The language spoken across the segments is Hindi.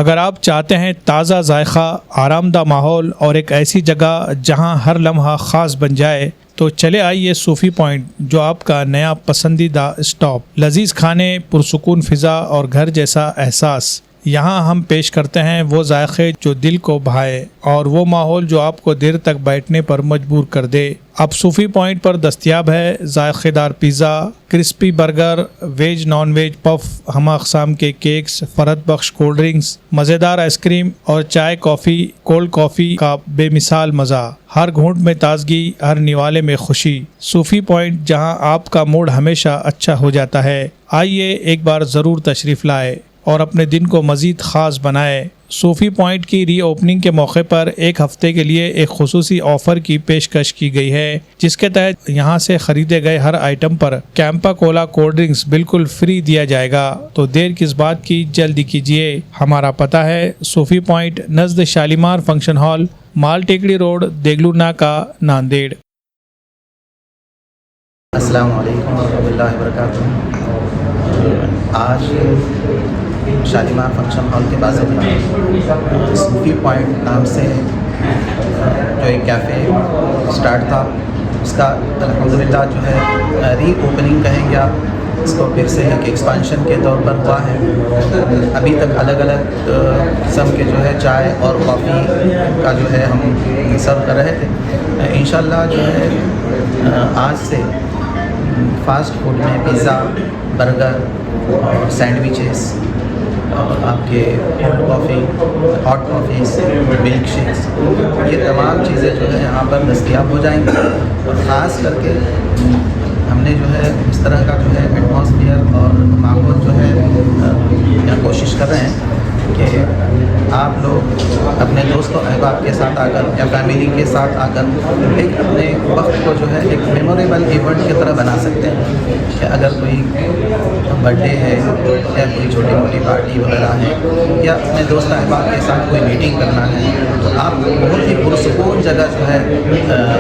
अगर आप चाहते हैं ताज़ा जायका, आरामदा माहौल और एक ऐसी जगह जहां हर लम्हा ख़ास बन जाए, तो चले आइए सूफ़ी पॉइंट, जो आपका नया पसंदीदा स्टॉप। लजीज खाने, पुरसुकून फ़िज़ा और घर जैसा एहसास। यहाँ हम पेश करते हैं वो जायक़े जो दिल को भाए और वो माहौल जो आपको देर तक बैठने पर मजबूर कर दे। अब सूफ़ी पॉइंट पर दस्तयाब है जायक़ेदार pizza, crispy burger, veg non veg puff, हम अक़साम के केक्स, फ़रहत बख्श कोल्ड ड्रिंक्स, मज़ेदार आइसक्रीम और चाय कॉफ़ी, कोल्ड कॉफ़ी का बेमिसाल मज़ा। हर घूंट में ताजगी, हर निवाले में खुशी। सूफ़ी पॉइंट, जहां आपका मूड हमेशा अच्छा हो जाता है। आइए एक बार ज़रूर तशरीफ़ लाए और अपने दिन को मज़ीद ख़ास बनाए। सूफ़ी पॉइंट की रीओपनिंग के मौके पर एक हफ़्ते के लिए एक खुसूसी ऑफ़र की पेशकश की गई है, जिसके तहत यहाँ से ख़रीदे गए हर आइटम पर कैंपा कोला कोल्ड ड्रिंक्स बिल्कुल फ्री दिया जाएगा। तो देर किस बात की, जल्दी कीजिए। हमारा पता है सूफ़ी पॉइंट, नज़द शालीमार फंक्शन हॉल, माल टेकड़ी रोड, देगलू नाका, नांदेड़। अस्सलाम वालेकुम रहमतुल्लाहि व बरकातुहू। आज शालीमार फंक्शन हॉल के बाज़ू में सूफ़ी पॉइंट नाम से जो एक कैफ़े स्टार्ट था, उसका अल्हम्दुलिल्लाह जो है रीओपनिंग कहेंगे आप इसको, फिर से एक एक्सपांशन के तौर पर हुआ है। अभी तक अलग अलग किस्म के जो है चाय और कॉफ़ी का जो है हम सर्व कर रहे थे। इंशाल्लाह जो है आज से फ़ास्ट फूड में पिज़्ज़ा, बर्गर और सैंडविचेस और आपके cold coffee, hot coffees, milk shakes, ये तमाम चीज़ें जो है यहाँ पर दस्तयाब हो जाएंगी। और ख़ास करके हमने जो है इस तरह का जो है एटमॉस्फेयर और माहौल जो है यहाँ कोशिश कर रहे हैं कि आप लोग अपने दोस्तों अहबाब के साथ आकर या फैमिली के साथ आकर एक अपने वक्त को जो है एक मेमोरेबल इवेंट की तरह बना सकते हैं। कि अगर कोई बर्थडे है या कोई छोटी मोटी पार्टी वगैरह है या अपने दोस्त अहबाब के साथ कोई मीटिंग करना है, तो आप बहुत ही पुरसुकून जगह जो है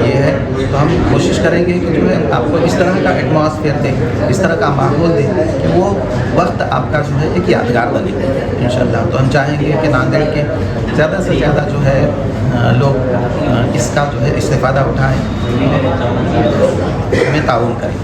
ये है। तो हम कोशिश करेंगे कि जो है आपको इस तरह का एटमॉस्फेयर दे, इस तरह का माहौल दे कि वो वक्त आपका जो है एक यादगार बने इंशाल्लाह। तो हम चाहेंगे कि नांदेड़ के ज़्यादा से ज़्यादा जो है लोग इसका जो है इस्तेफ़ादा उठाएँ और हमें ताउन करें।